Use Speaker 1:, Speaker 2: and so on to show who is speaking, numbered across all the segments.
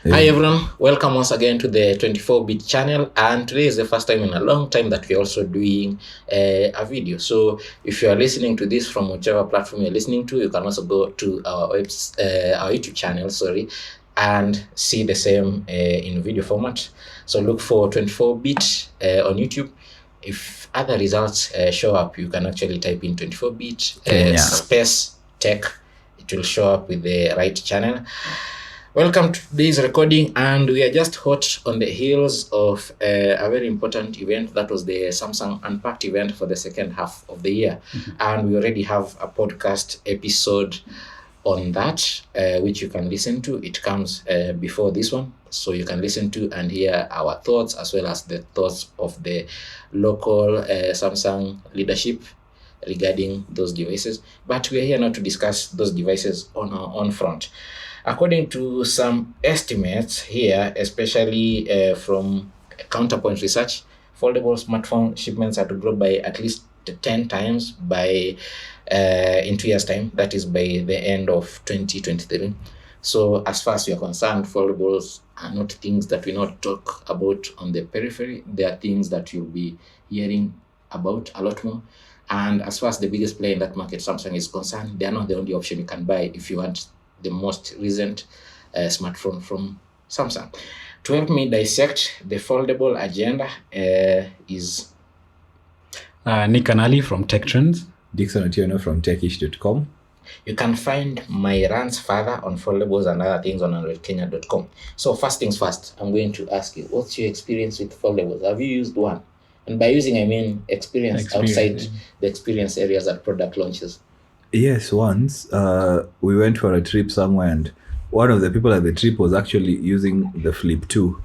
Speaker 1: Hi everyone, welcome once again to the 24-bit channel, and today is the first time in a long time that we're also doing a video. So if you are listening to this from whichever platform you're listening to, you can also go to our YouTube channel, and see the same in video format. So look for 24-bit on YouTube. If other results show up, you can actually type in 24-bit space tech. It will show up with the right channel. Welcome to today's recording, and we are just hot on the heels of a very important event. That was the Samsung Unpacked event for the second half of the year. And we already have a podcast episode on that, which you can listen to. It comes before this one, so you can listen to and hear our thoughts as well as the thoughts of the local Samsung leadership regarding those devices. But we are here now to discuss those devices on our own front. According to some estimates here, especially from Counterpoint Research, foldable smartphone shipments are to grow by at least 10 times by in 2 years' time. That is by the end of 2023. So as far as we are concerned, foldables are not things that we not talk about on the periphery. They are things that you'll be hearing about a lot more. And as far as the biggest player in that market, Samsung, is concerned, they are not the only option you can buy if you want the most recent smartphone from Samsung. To help me dissect the foldable agenda is
Speaker 2: Nick Anali from Tech Trends.
Speaker 3: Dixon Otieno from techish.com.
Speaker 1: You can find my rants further on foldables and other things on androidkenya.com. So first things first, I'm going to ask you, what's your experience with foldables? Have you used one? And by using, I mean experience outside the experience areas at product launches.
Speaker 3: Yes, once we went for a trip somewhere, and one of the people at the trip was actually using the Flip 2.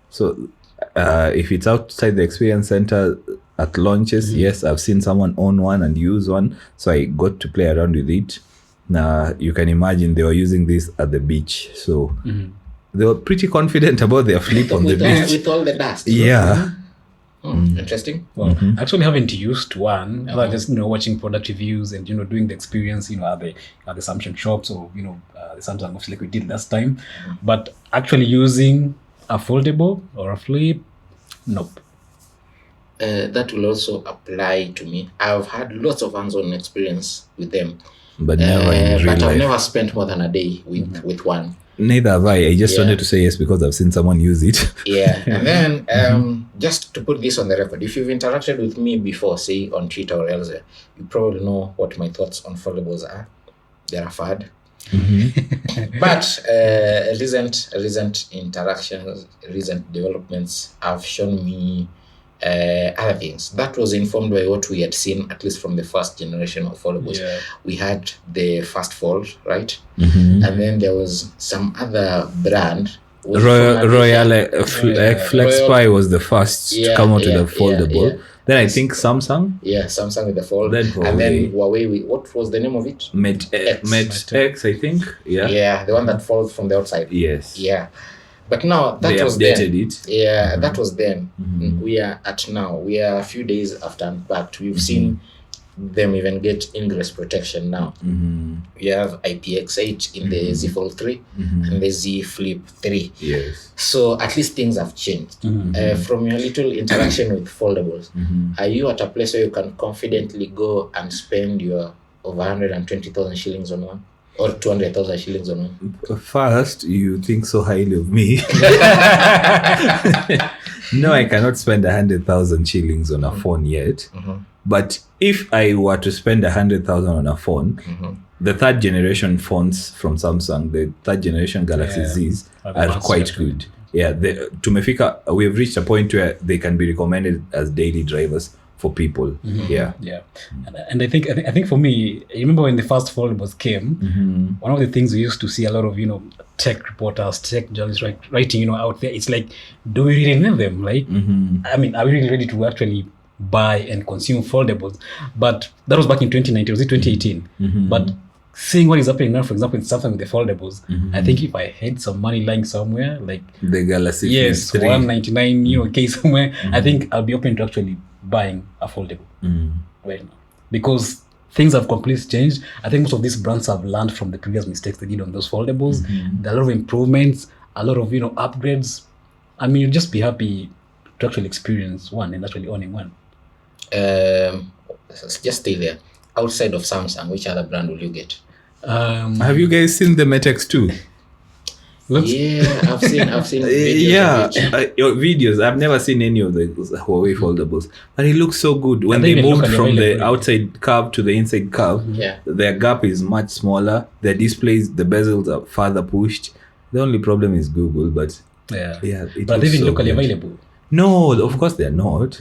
Speaker 3: So if it's outside the experience center at launches, yes, I've seen someone own one and use one, so I got to play around with it. Now you can imagine they were using this at the beach, so they were pretty confident about their Flip on the beach.
Speaker 1: With all the dust.
Speaker 3: Yeah.
Speaker 1: Interesting.
Speaker 2: Well, I actually haven't used one. Other than just watching product reviews and doing the experience at the Samsung shops or the Samsung office like we did last time. But actually using a foldable or a flip, nope.
Speaker 1: That will also apply to me. I've had lots of hands-on experience with them,
Speaker 3: but never in real
Speaker 1: but
Speaker 3: life.
Speaker 1: I've never spent more than a day with one.
Speaker 3: Neither have I. I just wanted to say yes because I've seen someone use it.
Speaker 1: Yeah. And then just to put this on the record, if you've interacted with me before, say on Twitter or elsewhere, you probably know what my thoughts on foldables are. They're a fad. But recent interactions, recent developments have shown me other things. That was informed by what we had seen, at least from the first generation of foldables. Yeah. We had the Fast Fold, right? And then there was some other brand.
Speaker 3: Royal FlexPi was the first to come out with a foldable. Then I think Samsung.
Speaker 1: Yeah, Samsung with the Fold. And then Huawei with, what was the name of it?
Speaker 3: Mate X, I think. Yeah.
Speaker 1: Yeah, the one that folds from the outside.
Speaker 3: Yes.
Speaker 1: Yeah. But now that
Speaker 3: they
Speaker 1: was
Speaker 3: updated
Speaker 1: then.
Speaker 3: It.
Speaker 1: Yeah, that was then. We are at now. We are a few days after Unpacked. We've seen them even get ingress protection now. We have IPX8 in the Z Fold 3 and the Z Flip 3.
Speaker 3: Yes.
Speaker 1: So at least things have changed. From your little interaction with foldables, are you at a place where you can confidently go and spend your over 120,000 shillings on one? Or 200,000 shillings on one?
Speaker 3: First, you think so highly of me. No, I cannot spend 100,000 shillings on a phone yet. But if I were to spend 100,000 on a phone, the third generation phones from Samsung, the third generation Galaxy Zs, are quite good. Yeah, tumefika, we have reached a point where they can be recommended as daily drivers for people. Yeah.
Speaker 2: And I think for me, I remember when the first foldables came, one of the things we used to see a lot of tech reporters, tech journalists writing out there, it's like, do we really need them? Like, I mean, are we really ready to actually buy and consume foldables? But that was back in 2019, was it 2018? But seeing what is happening now, for example, in something with the foldables, I think if I had some money lying somewhere, like
Speaker 3: the Galaxy
Speaker 2: yes, 199 somewhere, I think I'll be open to actually buying a foldable right now, because things have completely changed. I think most of these brands have learned from the previous mistakes they did on those foldables. There are a lot of improvements. a lot of upgrades. I mean, you'd just be happy to actually experience one and actually owning one.
Speaker 1: Just stay there. Outside of Samsung, which other brand will you get?
Speaker 3: Have you guys seen the Mate X2?
Speaker 1: Yeah, I've seen videos.
Speaker 3: Your videos. I've never seen any of the Huawei foldables, but it looks so good when they moved from the outside curve to the inside curve.
Speaker 1: Yeah,
Speaker 3: their gap is much smaller. Their displays, the bezels are further pushed. The only problem is Google, but
Speaker 2: but they're even locally available.
Speaker 3: No, of course they're not.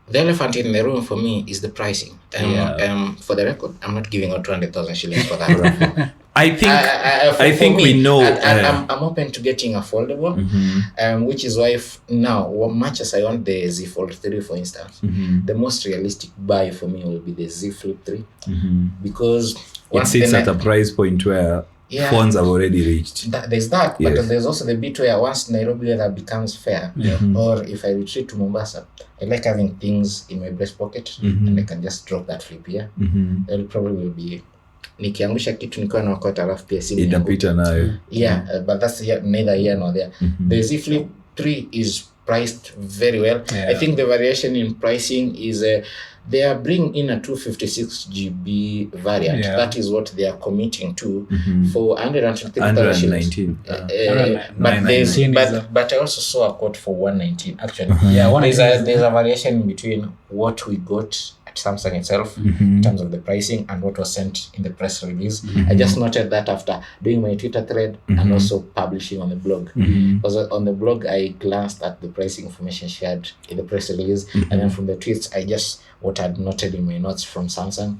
Speaker 1: The elephant in the room for me is the pricing. For the record, I'm not giving out 200,000 shillings for that.
Speaker 3: I think we know.
Speaker 1: I'm open to getting a foldable, which is why now, much as I want the Z Fold 3, for instance, the most realistic buy for me will be the Z Flip 3, because
Speaker 3: it sits at a price point where phones have already reached.
Speaker 1: There's that, but there's also the bit where once Nairobi weather becomes fair, or if I retreat to Mombasa, I like having things in my breast pocket, and I can just drop that flip here. It'll probably be nikiangusha kitu nikiwa na wakati alafu pia simu
Speaker 3: itapita nayo.
Speaker 1: But that's neither here nor there. The Z Flip 3 is priced very well. I think the variation in pricing is they are bringing in a 256GB variant. That is what they are committing to for 120,000 shillings. But I also saw a quote for 119 actually. There's a variation between what we got at Samsung itself in terms of the pricing and what was sent in the press release. I just noted that after doing my Twitter thread and also publishing on the blog. Because on the blog I glanced at the pricing information shared in the press release, and then from the tweets what I'd noted in my notes from Samsung.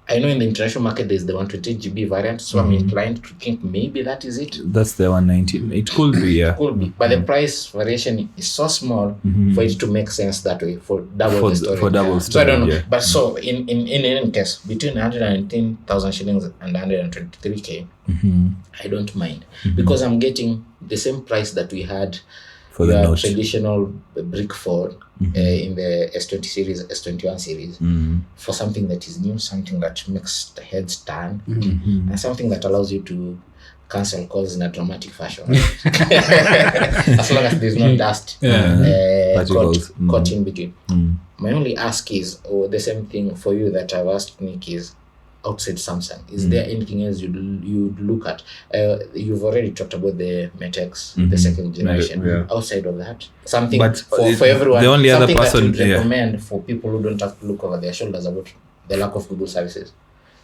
Speaker 1: I know in the international market there's the 128GB variant, so I'm inclined to think maybe that is it.
Speaker 3: That's the 119. It could be, yeah.
Speaker 1: Could be, but the price variation is so small for it to make sense that way for double the storage.
Speaker 3: For double storage,
Speaker 1: so I don't know, but so in any case, between 119,000 shillings and 123k, I don't mind because I'm getting the same price that we had for the traditional brick phone in the S20 series, S21 series, for something that is new, something that makes the heads turn, and something that allows you to cancel calls in a dramatic fashion. As long as there's no dust caught in between. My only ask is, the same thing for you that I've asked Nick is, outside Samsung, is there anything else you'd look at? You've already talked about the Mate X, the second generation. Outside of that, something for everyone,
Speaker 3: the only other
Speaker 1: person that you'd recommend for people who don't have to look over their shoulders about the lack of Google services.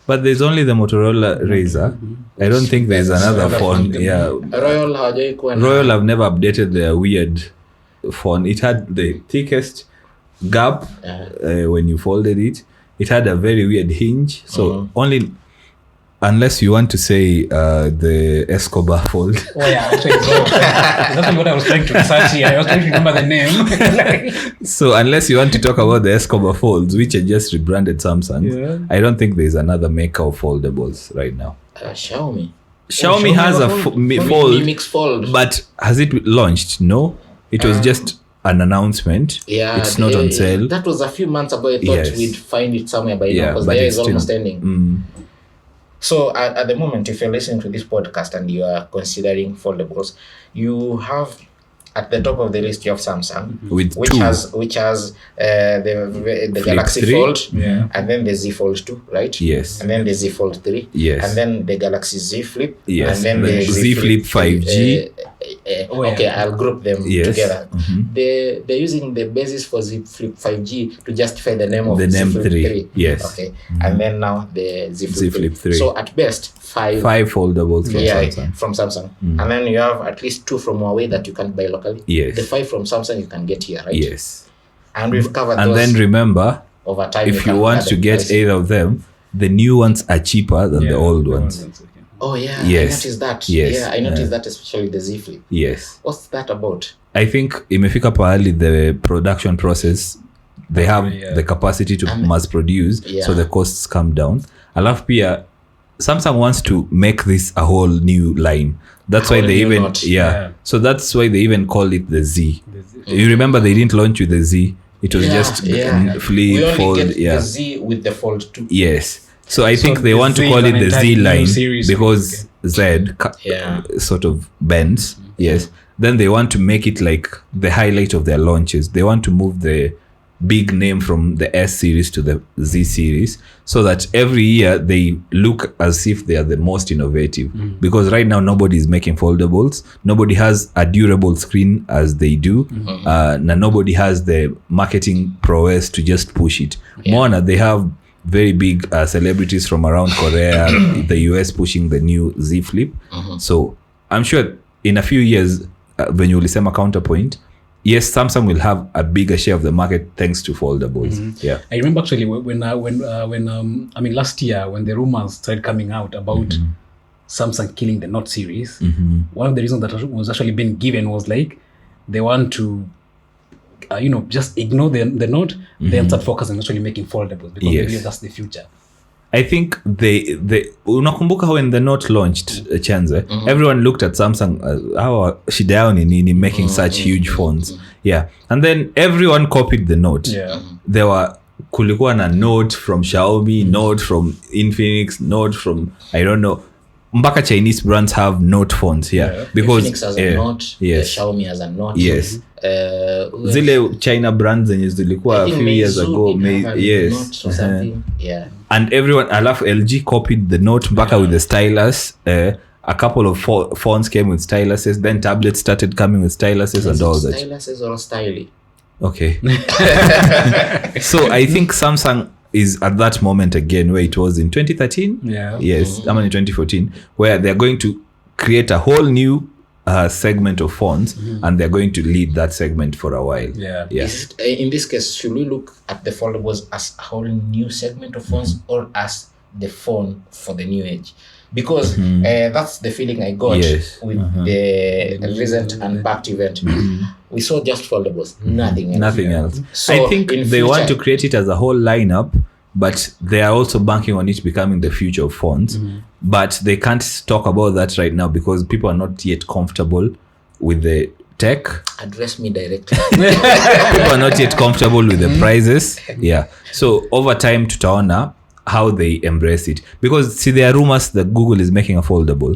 Speaker 3: But there's only the Motorola Razr. I don't think there's another phone. Royal have never updated their weird phone. It had the thickest gap when you folded it. It had a very weird hinge. So only, unless you want to say the Escobar Fold.
Speaker 2: Actually, that's what I was trying to research here. I was trying to remember the name.
Speaker 3: So unless you want to talk about the Escobar Folds, which are just rebranded Samsung, I don't think there's another maker of foldables right now.
Speaker 1: Xiaomi
Speaker 3: has a
Speaker 1: mixed fold.
Speaker 3: But has it launched? No. It was just an announcement. It's not on sale.
Speaker 1: That was a few months ago. I thought we'd find it somewhere by now because the year is almost ending. So at the moment, if you're listening to this podcast and you are considering foldables, you have at the top of the list you have Samsung, which has the Galaxy
Speaker 3: 3.
Speaker 1: Fold, and then the Z Fold 2, right?
Speaker 3: Yes.
Speaker 1: And then the Z Fold 3,
Speaker 3: yes.
Speaker 1: And then the Galaxy Z Flip,
Speaker 3: yes.
Speaker 1: And then the
Speaker 3: Z Flip 5G.
Speaker 1: I'll group them together. They're using the basis for Z Flip 5G to justify the name of Z Flip 3.
Speaker 3: Yes.
Speaker 1: Okay. And then now the Z Flip 3. So at best, five
Speaker 3: foldables
Speaker 1: from Samsung. And then you have at least 2 from Huawei that you can buy locally.
Speaker 3: Yes.
Speaker 1: The 5 from Samsung you can get here, right?
Speaker 3: Yes.
Speaker 1: And we've covered
Speaker 3: and
Speaker 1: those.
Speaker 3: And then remember,
Speaker 1: over time,
Speaker 3: if you want to get either of them, the new ones are cheaper than the old ones.
Speaker 1: Oh yeah,
Speaker 3: yes.
Speaker 1: I noticed that.
Speaker 3: Yes.
Speaker 1: Yeah, I noticed that, especially the Z Flip.
Speaker 3: Yes.
Speaker 1: What's that about?
Speaker 3: I think imefika pahali the production process, they have the capacity to mass produce, so the costs come down. Alafu pia Samsung wants to make this a whole new line. That's why they even so that's why they even call it the Z. You remember they didn't launch with the Z. It was just flip, fold.
Speaker 1: The Z with the Fold 2.
Speaker 3: Yes. So I think they want to call it the Z line because sort of bends. Yes. Then they want to make it like the highlight of their launches. They want to move the big name from the S series to the Z series, so that every year they look as if they are the most innovative. Because right now nobody is making foldables. Nobody has a durable screen as they do. Nobody has the marketing prowess to just push it. Moana, they have very big celebrities from around Korea, the US pushing the new Z Flip. So I'm sure in a few years, when you ulisema counterpoint, yes, Samsung will have a bigger share of the market thanks to foldables. Yeah,
Speaker 2: I remember actually when last year when the rumors started coming out about Samsung killing the Note series, one of the reasons that was actually being given was like they want to just ignore the Note, then start focusing on actually making foldables because they believe that's the future.
Speaker 3: I think they unakumbuka when the Note launched Chenze, everyone looked at Samsung how shida yao ni nini making such huge phones. Yeah, and then everyone copied the Note. There were kulikuwa na Note from Xiaomi, Note from Infinix, Note from I don't know, mpaka Chinese brands have Note phones here because
Speaker 1: Infinix has a Note, Xiaomi has a Note.
Speaker 3: Yes. Zile China brands zenye zilikuwa a few years ago, and everyone, alafu LG copied the Note mpaka with the stylus. A couple of phones came with styluses, then tablets started coming with styluses and all that.
Speaker 1: Styluses or styly?
Speaker 3: Okay. So I think Samsung is at that moment again where it was in 2013. Yes, I mean in 2014, where they're going to create a whole new segment of phones, and they're going to lead that segment for a while.
Speaker 1: In this case, should we look at the foldables as a whole new segment of phones or as the phone for the new age? Because that's the feeling I got with the recent Unpacked event. We saw just foldables, nothing else.
Speaker 3: So I think they want to create it as a whole lineup, but they are also banking on it becoming the future of phones. But they can't talk about that right now because people are not yet comfortable with the tech.
Speaker 1: Address me directly.
Speaker 3: People are not yet comfortable with the prices. So over time tutaona how they embrace it, because see, there are rumors that Google is making a foldable.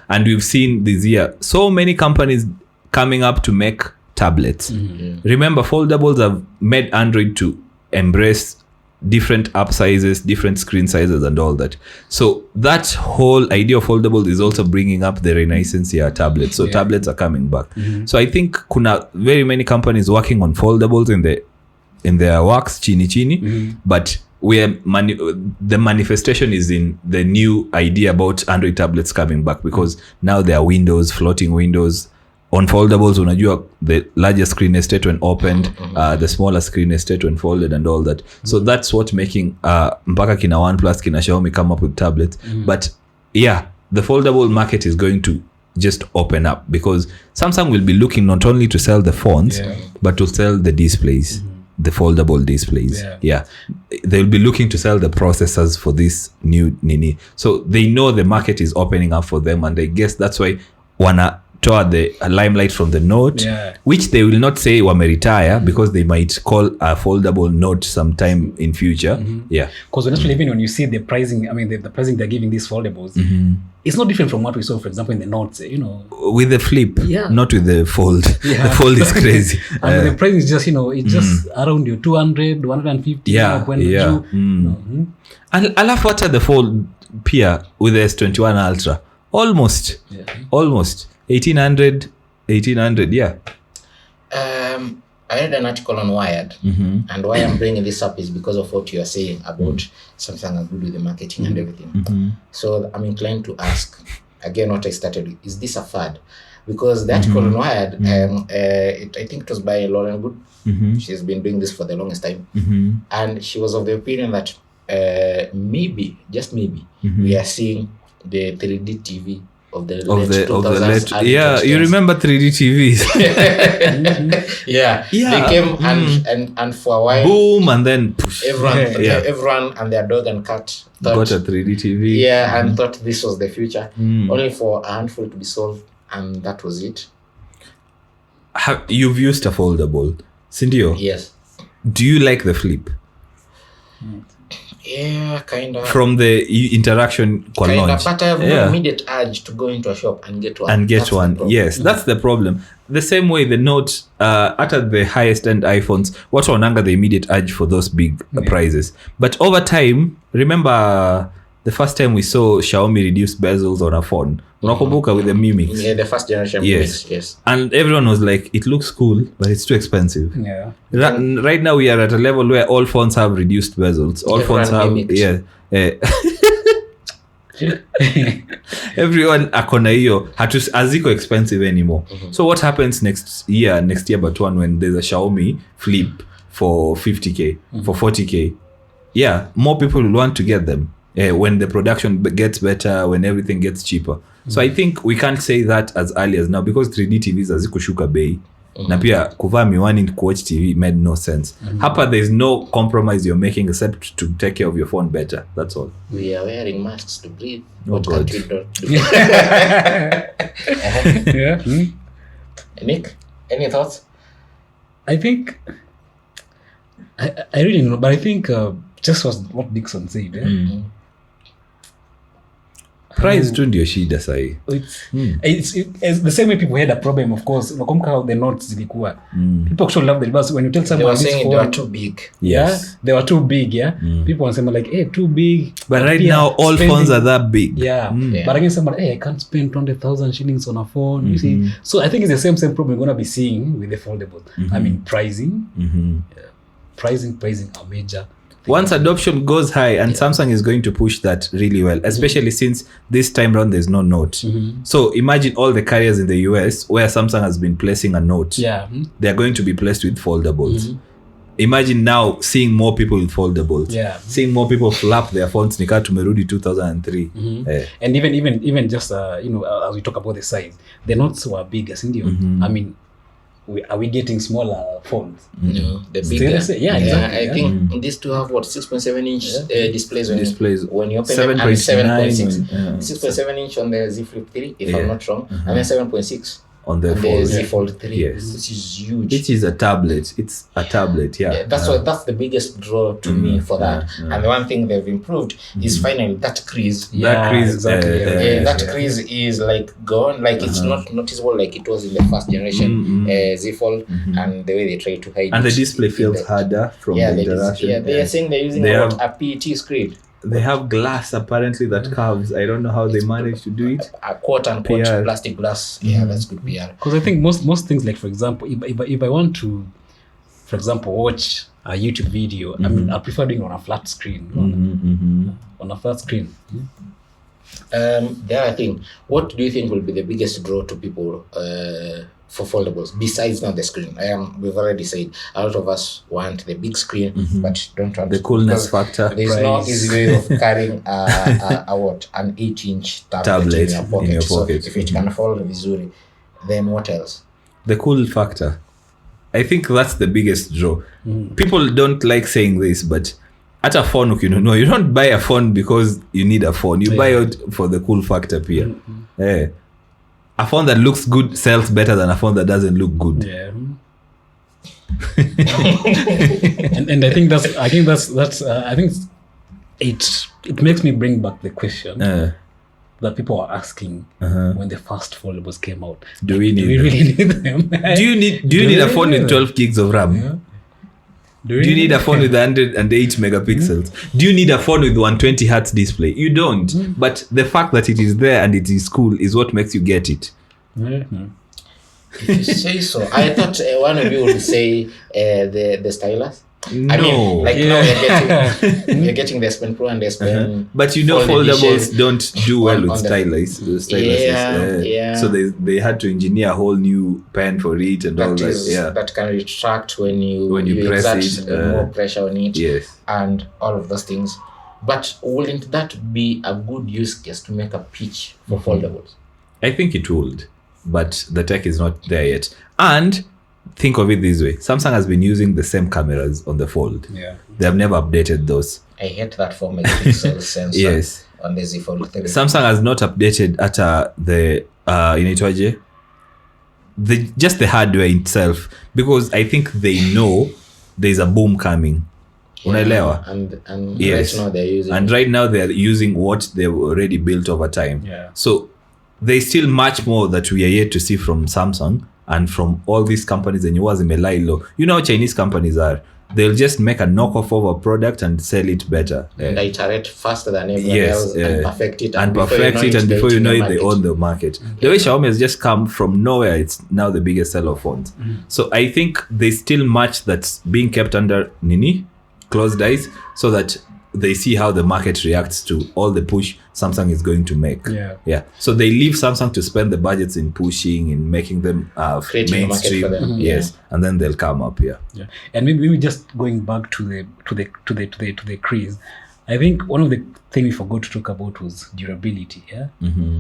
Speaker 3: And we've seen this year so many companies coming up to make tablets. Remember, foldables have made Android to embrace different app sizes, different screen sizes and all that. So that whole idea of foldable is also bringing up the renaissance here tablets. So tablets are coming back. So I think kuna very many companies working on foldables in their works chini, but the manifestation is in the new idea about Android tablets coming back, because now there are windows, floating windows. On foldables, unajua, the larger screen estate when opened, the smaller screen estate when folded and all that. So that's what making mpaka kina OnePlus, kina Xiaomi come up with tablets. But the foldable market is going to just open up, because Samsung will be looking not only to sell the phones, but to sell the displays, the foldable displays. They'll be looking to sell the processors for this new nini. So they know the market is opening up for them, and I guess that's why wana toward the limelight from the Note, which they will not say wameretire, because they might call a foldable Note sometime in future.
Speaker 2: Because actually, even when you see the pricing, I mean the pricing they're giving these foldables, it's not different from what we saw, for example, in the Note.
Speaker 3: With the Flip, not with the Fold. The Fold is crazy.
Speaker 2: And the price is just it's just around you 200, 150.
Speaker 3: And alafu hata the Fold pia with the S21 Ultra, almost 1800.
Speaker 1: I read an article on Wired, and why I'm bringing this up is because of what you are saying about Samsung are good with the marketing and everything. So I'm inclined to ask again what I started with: is this a fad? Because the article on Wired, I think it was by Lauren Good. She's been doing this for the longest time, and she was of the opinion that maybe, just maybe, we are seeing the 3D TV of the late
Speaker 3: you remember 3D TVs?
Speaker 1: They came and for a while,
Speaker 3: boom, and then push.
Speaker 1: Everyone and their dog and cat
Speaker 3: got a 3D TV.
Speaker 1: And thought this was the future, only for a handful to be sold, and that was it.
Speaker 3: You've used a foldable, Sindio?
Speaker 1: Yes.
Speaker 3: Do you like the Flip?
Speaker 1: Yeah, kind of.
Speaker 3: From the interaction kwa
Speaker 1: Kind of,
Speaker 3: launch.
Speaker 1: but I have no immediate urge to go into a shop and get one.
Speaker 3: That's yes, that's the problem. The same way the Note, at the highest end iPhones, what onanga the immediate urge for those big prices. But over time, remember the first time we saw Xiaomi reduce bezels on a phone, unakumbuka with the Mi Mix.
Speaker 1: Yeah, the first generation Mi Mix, yes.
Speaker 3: And everyone was like, it looks cool, but it's too expensive.
Speaker 2: Yeah.
Speaker 3: Right now we are at a level where all phones have reduced bezels. All phones have, everyone akona hiyo haziko expensive anymore. So what happens next year but one, when there's a Xiaomi Flip for 50k, for 40k, more people will want to get them when the production gets better, when everything gets cheaper. So I think we can't say that as early as now, because 3D TVs hazikushuka bei. Na pia kuvaa miwani to watch TV made no sense. Hapa there's no compromise you're making except to take care of your phone better. That's all.
Speaker 1: We are wearing masks to breathe.
Speaker 3: Oh God.
Speaker 2: Yeah.
Speaker 1: Nick, any thoughts?
Speaker 2: I think I really don't know, but I think just what Dixon said.
Speaker 3: Price tu ndio shida sahi.
Speaker 2: It's the same way people had a problem, of course. Nakumbuka how the notes zilikuwa. People actually love the device. When you tell someone
Speaker 1: they were saying they were too big.
Speaker 3: Yes.
Speaker 2: They were too big, People want to say like, hey, too big.
Speaker 3: But right now all phones are that big.
Speaker 2: But again, someone, hey, I can't spend 20,000 shillings on a phone. You see? So I think it's the same problem we're going to be seeing with the foldable. I mean, pricing. Pricing are major.
Speaker 3: Once adoption goes high, and Samsung is going to push that really well, especially since this time around there's no Note. So imagine all the carriers in the US where Samsung has been placing a Note. They're going to be placed with foldables. Imagine now seeing more people with foldables. Seeing more people flap their phones. Nika tumerudi 2003.
Speaker 2: And even just as we talk about the size, the Notes were bigger, I mean, are we getting smaller phones?
Speaker 1: No, the bigger.
Speaker 2: Exactly.
Speaker 1: I think these two have 6.7 inch displays. When you open
Speaker 3: 7.9.
Speaker 1: 6.7 inch on the Z Flip 3, if I'm not wrong, and then 7.6
Speaker 3: on the
Speaker 1: Z Fold 3.
Speaker 3: Yes.
Speaker 1: This is huge.
Speaker 3: It is a tablet. It's a tablet,
Speaker 1: that's the biggest draw to me for that. And the one thing they've improved is finally that crease.
Speaker 3: That crease,
Speaker 2: exactly.
Speaker 1: That crease is like gone. Like it's not noticeable like it was in the first generation Z Fold, and the way they try to hide
Speaker 3: and
Speaker 1: it.
Speaker 3: the display feels harder from the interaction.
Speaker 1: They are saying they're using a PET screen.
Speaker 3: They have glass apparently that curves. I don't know how they manage to do it.
Speaker 1: A quote-unquote plastic glass. Yeah, that's good PR.
Speaker 2: Because I think most things, like for example, if I want to, for example, watch a YouTube video, I mean, I prefer doing it on a flat screen. On a flat screen.
Speaker 1: The other thing, what do you think will be the biggest draw to people for foldables besides now the screen? We've already said a lot of us want the big screen, but don't want
Speaker 3: the coolness factor.
Speaker 1: There's no easy way of carrying an 8-inch tablet in your pocket. So if it can fold vizuri, then what else?
Speaker 3: The cool factor. I think that's the biggest draw. People don't like saying this, but at a phone, you don't buy a phone because you need a phone. You buy it for the cool factor here. A phone that looks good sells better than a phone that doesn't look good.
Speaker 2: And I think it makes me bring back the question that people are asking when the first foldables came out.
Speaker 3: Do we
Speaker 2: really need them?
Speaker 3: Do you need a phone with 12 gigs of RAM? Do you need a phone with 108 megapixels? Do you need a phone with 120 hertz display? You don't. But the fact that it is there and it is cool is what makes you get it.
Speaker 1: If you say so. I thought one of you would say the stylus.
Speaker 3: No.
Speaker 1: I mean, like now you're getting the S Pen Pro and the S Pen.
Speaker 3: But foldables don't do well with styluses. So they had to engineer a whole new pen for it and all that.
Speaker 1: That can retract when you
Speaker 3: press
Speaker 1: exert more pressure on it.
Speaker 3: Yes.
Speaker 1: And all of those things. But wouldn't that be a good use case to make a pitch for foldables?
Speaker 3: I think it would, but the tech is not there yet. And think of it this way. Samsung has been using the same cameras on the Fold. They have never updated those.
Speaker 1: I hate that 4 megapixel sensor on the Z Fold 3.
Speaker 3: Samsung has not updated at just the hardware itself, because I think they know there's a boom coming. Unaelewa?
Speaker 1: And
Speaker 3: Yes.
Speaker 1: right now they're using
Speaker 3: And right now they're using what they've already built over time.
Speaker 2: Yeah.
Speaker 3: So there's still much more that we are yet to see from Samsung and from all these companies. And you was in low. You know how Chinese companies are. They'll just make a knockoff of a product and sell it better.
Speaker 1: and iterate faster than everyone else and perfect it.
Speaker 3: And before you know it, they own the market.
Speaker 2: Okay.
Speaker 3: The way Xiaomi has just come from nowhere, it's now the biggest seller of phones. So I think there's still much that's being kept under closed eyes, so that they see how the market reacts to all the push Samsung is going to make.
Speaker 2: Yeah.
Speaker 3: So they leave Samsung to spend the budgets in pushing, in making them
Speaker 1: Creating a market
Speaker 3: mainstream.
Speaker 1: for them.
Speaker 3: Yes, and then they'll come up. Yeah.
Speaker 2: And maybe just going back to the crease. I think one of the things we forgot to talk about was durability. Yeah,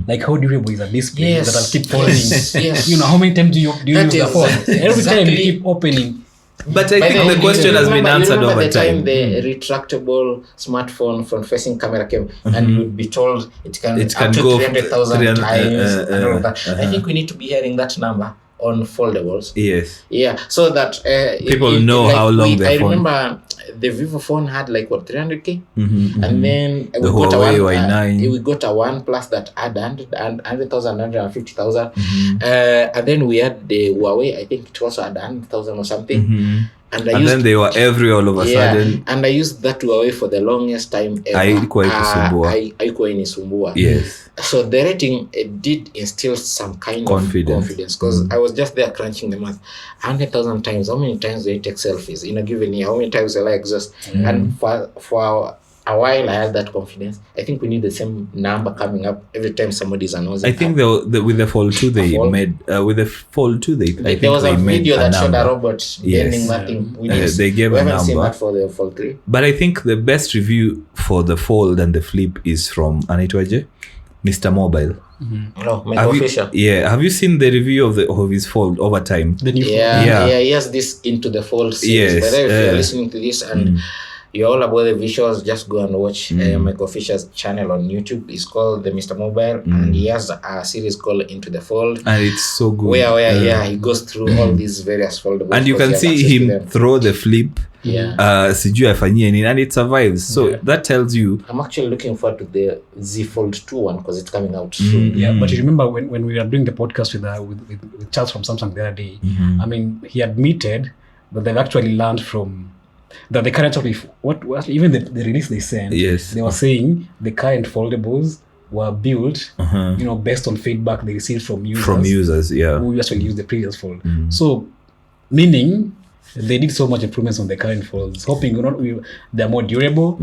Speaker 2: like how durable is a display
Speaker 1: Yes.
Speaker 2: that'll keep falling.
Speaker 1: Yes.
Speaker 2: You know, how many times do you use the phone? Every time you
Speaker 1: exactly.
Speaker 2: keep opening.
Speaker 3: But I think the question has been answered over
Speaker 1: the time.
Speaker 3: time.
Speaker 1: The retractable smartphone front-facing camera came, and you'd be told it can up to
Speaker 3: go
Speaker 1: 300,000 times and all of that.
Speaker 3: uh-huh.
Speaker 1: I think we need to be hearing that number on foldables.
Speaker 3: Yes.
Speaker 1: Yeah, so that
Speaker 3: People know how long their
Speaker 1: I
Speaker 3: phone.
Speaker 1: remember the Vivo phone had like 300k,
Speaker 3: Mm-hmm,
Speaker 1: and then
Speaker 3: The Huawei Y9.
Speaker 1: we got a OnePlus that had 100,000, 150,000,
Speaker 3: Mm-hmm.
Speaker 1: and then we had the Huawei. I think it also had 100,000 or something.
Speaker 3: Mm-hmm.
Speaker 1: And
Speaker 3: And then they were everywhere all of a sudden.
Speaker 1: and I used that Huawei for the longest time ever.
Speaker 3: Haikuwa ikisumbua.
Speaker 1: Haikuwa inisumbua.
Speaker 3: Yes.
Speaker 1: So the rating, it did instill some kind of confidence, because I was just there crunching the math. 100,000 times, how many times do I take selfies in a given year? How many times will I exhaust? And for a while I had that confidence. I think we need the same number coming up every time somebody's announcing.
Speaker 3: I think with the Fold 2 they made with the Fold 2
Speaker 1: there was a video that showed a robot
Speaker 3: Yes.
Speaker 1: bending that thing.
Speaker 3: They gave
Speaker 1: we
Speaker 3: a
Speaker 1: haven't seen
Speaker 3: number.
Speaker 1: that for the Fold 3.
Speaker 3: But I think the best review for the Fold and the Flip is from anaitwaje? Mr. Mobile.
Speaker 1: No, Michael Fisher.
Speaker 3: Have you seen the review of his Fold over time?
Speaker 2: The new
Speaker 1: Yeah, he has this Into the Fold series.
Speaker 3: Yes,
Speaker 1: But if you're listening to this and you're all about the visuals, just go and watch Michael Fisher's channel on YouTube. It's called the Mr. Mobile, and he has a series called Into the Fold.
Speaker 3: And it's so good.
Speaker 1: Where he goes through all these various foldables.
Speaker 3: And you can see him throw the Flip. Sijui afanyie nini, and it survives. So that tells you.
Speaker 1: I'm actually looking forward to the Z Fold 2 one, because it's coming out soon.
Speaker 2: Yeah, but you remember when we were doing the podcast with Charles from Samsung the other day, I mean, he admitted that they've actually learned from that the current even the release they sent, they were saying the current foldables were built, based on feedback they received from users. Who actually used the previous fold. So, meaning they did so much improvements on the current folds, hoping they're more durable.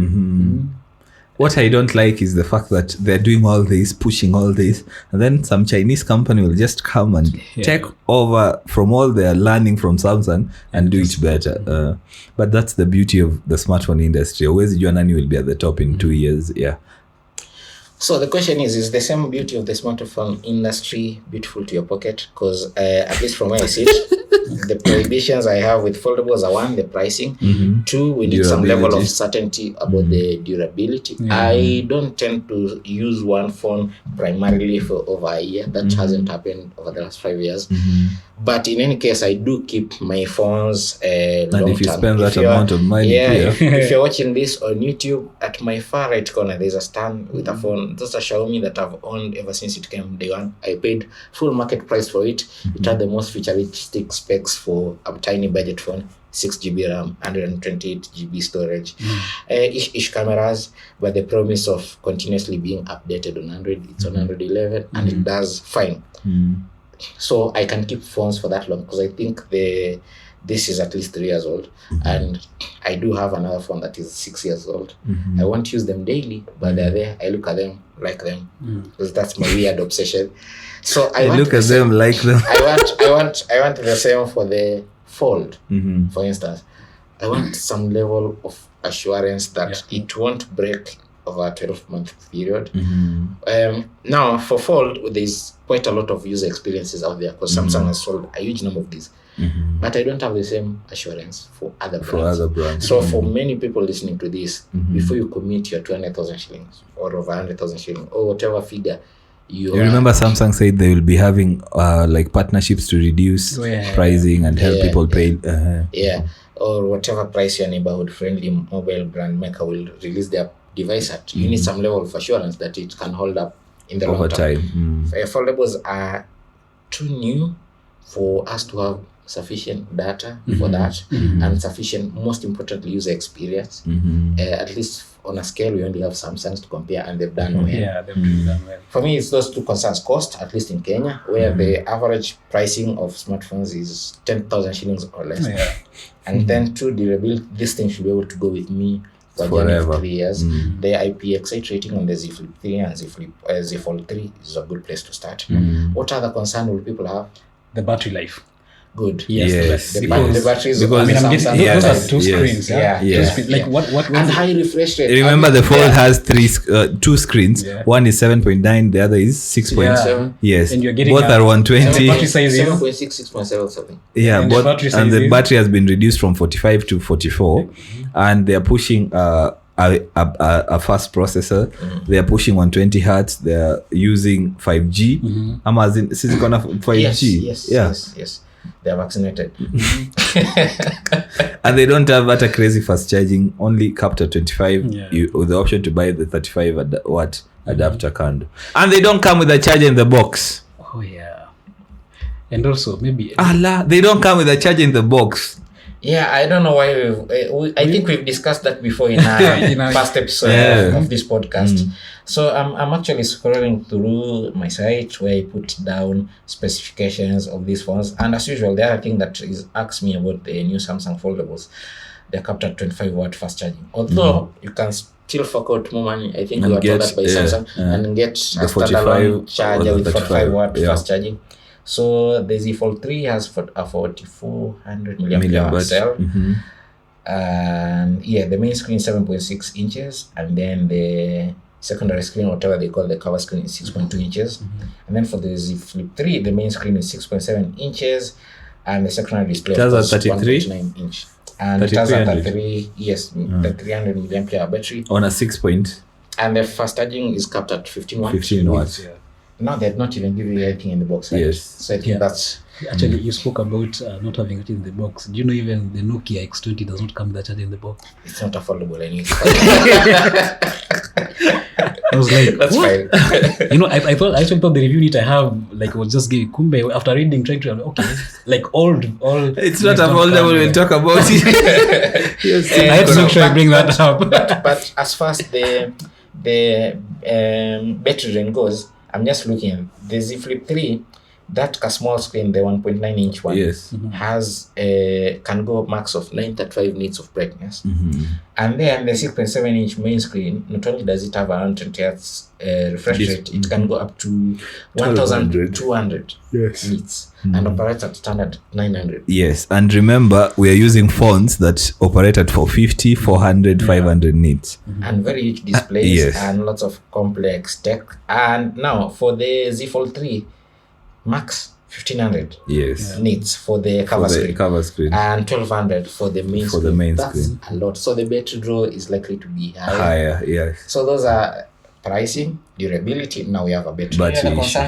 Speaker 3: What I don't like is the fact that they're doing all this, pushing all this, and then some Chinese company will just come and take over from all their learning from Samsung and do it better. But that's the beauty of the smartphone industry. Always Nani will be at the top in 2 years. Yeah.
Speaker 1: So the question is the same beauty of the smartphone industry beautiful to your pocket? Because at least from where I sit, the prohibitions I have with foldables are 1, the pricing. 2, we need some level of certainty about the durability. I don't tend to use one phone primarily for over a year. That hasn't happened over the last 5 years. But in any case, I do keep my phones long term.
Speaker 3: And if you spend that amount of money,
Speaker 1: if you're watching this on YouTube, at my far right corner, there's a stand with a phone. That's a Xiaomi that I've owned ever since it came day one. I paid full market price for it. It had the most futuristic specs for a tiny budget phone. 6 GB RAM, 128 GB storage, ish cameras, but the promise of continuously being updated on Android. It's on Android 11 and it does fine. So I can keep phones for that long, because I think this is at least 3 years old, and I do have another phone that is 6 years old. I won't use them daily, but they're there. I look at them, like them, because that's my weird obsession. So I
Speaker 3: look at them, like them.
Speaker 1: I want the same for the Fold. For instance, I want some level of assurance that it won't break over a 12-month period. Now, for Fold, there's quite a lot of user experiences out there, because Samsung has sold a huge number of these. But I don't have the same assurance for other brands. So for many people listening to this, before you commit your 200,000 shillings or over 100,000 shillings or whatever figure, you
Speaker 3: remember Samsung said they will be having like partnerships to reduce pricing and help people pay.
Speaker 1: or whatever price your neighborhood friendly mobile brand maker will release their device at, you need some level of assurance that it can hold up in the
Speaker 3: Over
Speaker 1: long term.
Speaker 3: time.
Speaker 1: Foldables are too new for us to have sufficient data for that, and sufficient, most importantly, user experience. At least on a scale, we only have Samsungs to compare, and they've done well.
Speaker 2: Yeah, they've done well.
Speaker 1: For me, it's those two concerns: cost, at least in Kenya, where the average pricing of smartphones is 10,000 shillings or less.
Speaker 2: Yeah.
Speaker 1: And then two, durability. This thing should be able to go with me for a journey of
Speaker 3: Forever.
Speaker 1: 3 years. The IPX8 rating on the Z Flip 3 and Z Fold 3 is a good place to start. What other concern will people have?
Speaker 2: The battery life.
Speaker 1: Good.
Speaker 3: Yes.
Speaker 1: The
Speaker 3: Because-
Speaker 1: batteries.
Speaker 3: because-
Speaker 2: I mean, I'm
Speaker 1: Samsung
Speaker 2: getting those
Speaker 3: yes,
Speaker 2: are two
Speaker 3: yes,
Speaker 2: screens.
Speaker 1: yeah,
Speaker 2: Two
Speaker 3: yeah.
Speaker 2: screens. Like what
Speaker 1: and high refresh rate.
Speaker 3: Remember, the Fold has two screens.
Speaker 2: Yeah.
Speaker 3: One is 7.9, the other is 6.7.
Speaker 2: Yeah.
Speaker 3: Yes,
Speaker 2: And you're getting
Speaker 3: both
Speaker 2: a-
Speaker 3: are 120.
Speaker 2: battery size is-
Speaker 1: 7.6, 6.7 something.
Speaker 3: Yeah,
Speaker 2: And the
Speaker 3: both,
Speaker 2: battery
Speaker 3: and the
Speaker 2: size is-
Speaker 3: battery has been reduced from 45 to 44, and they are pushing a fast processor. They are pushing 120 hertz. They are using 5G. Amazon, this is gonna 5G.
Speaker 1: Yes. They are vaccinated.
Speaker 3: And they don't have that crazy fast charging. Only capped at 25.
Speaker 2: Yeah.
Speaker 3: With the option to buy the 35 watt adapter candle, and they don't come with a charger in the box.
Speaker 2: Oh yeah. And also maybe
Speaker 3: Allah, they don't come with a charger in the box.
Speaker 1: Yeah, I don't know why I think we've discussed that before in our past episode of this podcast. So I'm actually scrolling through my site where I put down specifications of these phones, and as usual, the other thing that asks me about the new Samsung Foldables, they're capped at 25 watt fast charging. Although you can still fork out more money, I think
Speaker 3: And
Speaker 1: we were told
Speaker 3: get,
Speaker 1: that by Samsung, and get
Speaker 3: the
Speaker 1: a
Speaker 3: 45
Speaker 1: standalone charger
Speaker 3: or
Speaker 1: with
Speaker 3: the
Speaker 1: 45 watt
Speaker 3: 35,
Speaker 1: fast charging. So the Z Fold 3 has a 4400 milliampere cell. And yeah, the main screen is 7.6 inches, and then the secondary screen, whatever they call the cover screen, is 6.2 inches. And then for the Z Flip 3, the main screen is 6.7 inches, and the secondary display
Speaker 3: It has a
Speaker 1: is
Speaker 3: 33?
Speaker 1: 1.9 inch. And it has a
Speaker 3: 3300.
Speaker 1: 33, yes, the 300 milliampere battery.
Speaker 3: On a 6 point,
Speaker 1: And the fast charging is capped at 15 watts.
Speaker 3: 15 watts.
Speaker 2: yeah.
Speaker 1: No, they've not even given you anything in the box, right?
Speaker 3: Yes.
Speaker 1: So I think
Speaker 2: Yeah.
Speaker 1: that's...
Speaker 2: Actually, you spoke about not having it in the box. Do you know even the Nokia X20 does not come with a charger in the box?
Speaker 1: It's not affordable anyway.
Speaker 2: I was like,
Speaker 1: That's
Speaker 2: what?
Speaker 1: fine.
Speaker 2: You know, I actually thought the review need I have like was just give Kumbe after reading trying to okay like all
Speaker 3: It's not a foldable, we'll talk about it. Yes.
Speaker 2: I had to make sure I bring that up.
Speaker 1: But as far as the battery range goes, I'm just looking at the Z Flip 3. That small screen, the 1.9 inch one,
Speaker 3: Yes.
Speaker 1: has can go max of 935 nits of brightness. And then the 6.7 inch main screen, not only does it have around 20 hertz refresh rate, it can go up to 1200
Speaker 3: Yes.
Speaker 1: nits and operates at standard 900.
Speaker 3: Yes, and remember, we are using phones that operate at 450, 400, 500 nits.
Speaker 1: And very huge displays
Speaker 3: yes.
Speaker 1: and lots of complex tech. And now for the Z Fold 3, max 1500
Speaker 3: Yes.
Speaker 1: nits for the cover
Speaker 3: For the
Speaker 1: screen.
Speaker 3: cover screen.
Speaker 1: And 1200 for the main
Speaker 3: For
Speaker 1: screen.
Speaker 3: the main
Speaker 1: That's
Speaker 3: screen.
Speaker 1: a lot. So the battery draw is likely to be higher.
Speaker 3: Higher, yes.
Speaker 1: So those are pricing, durability. Now we have a battery.
Speaker 3: Battery
Speaker 1: Any other
Speaker 3: issue.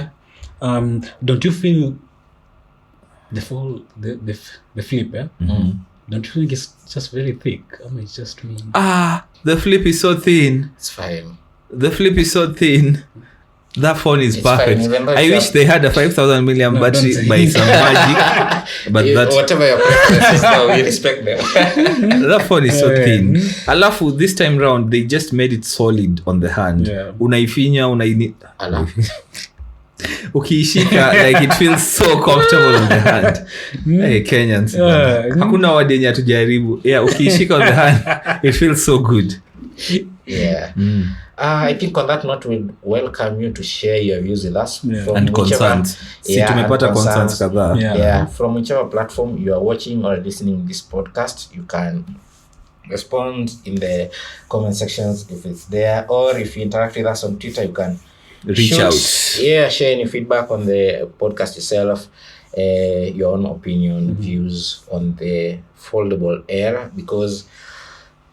Speaker 1: concern?
Speaker 2: Don't you feel the flip? Yeah? Don't you think it's just very thick? I mean, it's just me.
Speaker 3: The flip is so thin.
Speaker 1: It's fine.
Speaker 3: The flip is so thin. That phone is
Speaker 1: It's fine,
Speaker 3: perfect.
Speaker 1: even though
Speaker 3: I
Speaker 1: if you
Speaker 3: wish
Speaker 1: have-
Speaker 3: they had a 5000 milliamp
Speaker 2: No,
Speaker 3: battery
Speaker 2: don't say.
Speaker 3: by some magic. But that
Speaker 1: Whatever your preferences, no, we respect them.
Speaker 3: that phone is so
Speaker 2: Yeah.
Speaker 3: thin. Alafu, this time round, they just made it solid on the hand.
Speaker 2: Yeah.
Speaker 3: Unaifinya,
Speaker 1: Ala.
Speaker 3: ukiishika, like it feels so comfortable on the hand. Hey, Kenyans. Hakuna word yenye hatujaribu. Yeah, ukiishika on the hand, it feels so good.
Speaker 1: Yeah. I think on that note, we'd welcome you to share your views with us.
Speaker 2: Yeah.
Speaker 1: From
Speaker 3: And
Speaker 1: whichever-
Speaker 3: concerns. Si
Speaker 1: Yeah, and
Speaker 3: tumepata concerns kadhaa.
Speaker 2: Yeah.
Speaker 1: Yeah, from whichever platform you are watching or listening this podcast, you can respond in the comment sections if it's there, or if you interact with us on Twitter, you can
Speaker 3: Reach
Speaker 1: shoot.
Speaker 3: out.
Speaker 1: Yeah, share any feedback on the podcast itself, your own opinion, views on the foldable era, because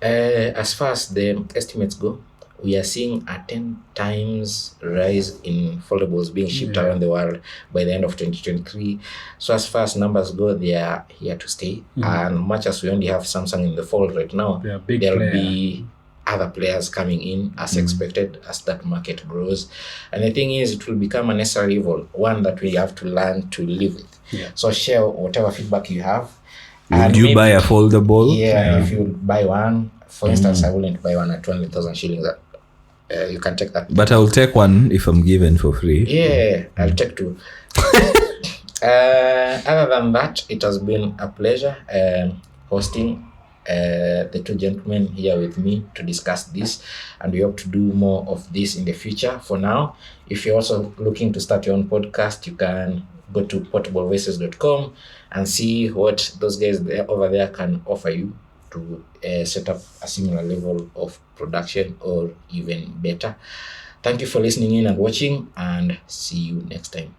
Speaker 1: as far as the estimates go, we are seeing a 10 times rise in foldables being shipped around the world by the end of 2023. So as far as numbers go, they are here to stay. And much as we only have Samsung in the fold right now, there'll be other players coming in as expected as that market grows. And the thing is, it will become a necessary evil, one that we have to learn to live with. So share whatever feedback you have.
Speaker 3: Would you buy a foldable?
Speaker 1: If you buy one, for instance, I wouldn't buy one at 200,000 shillings. You can take that.
Speaker 3: But I'll take one if I'm given for free.
Speaker 1: Yeah, I'll take two. Other than that, it has been a pleasure hosting the two gentlemen here with me to discuss this, and we hope to do more of this in the future. For now, if you're also looking to start your own podcast, you can go to PortableVoices.com and see what those guys over there can offer you to set up a similar level of production or even better. Thank you for listening in and watching, and see you next time.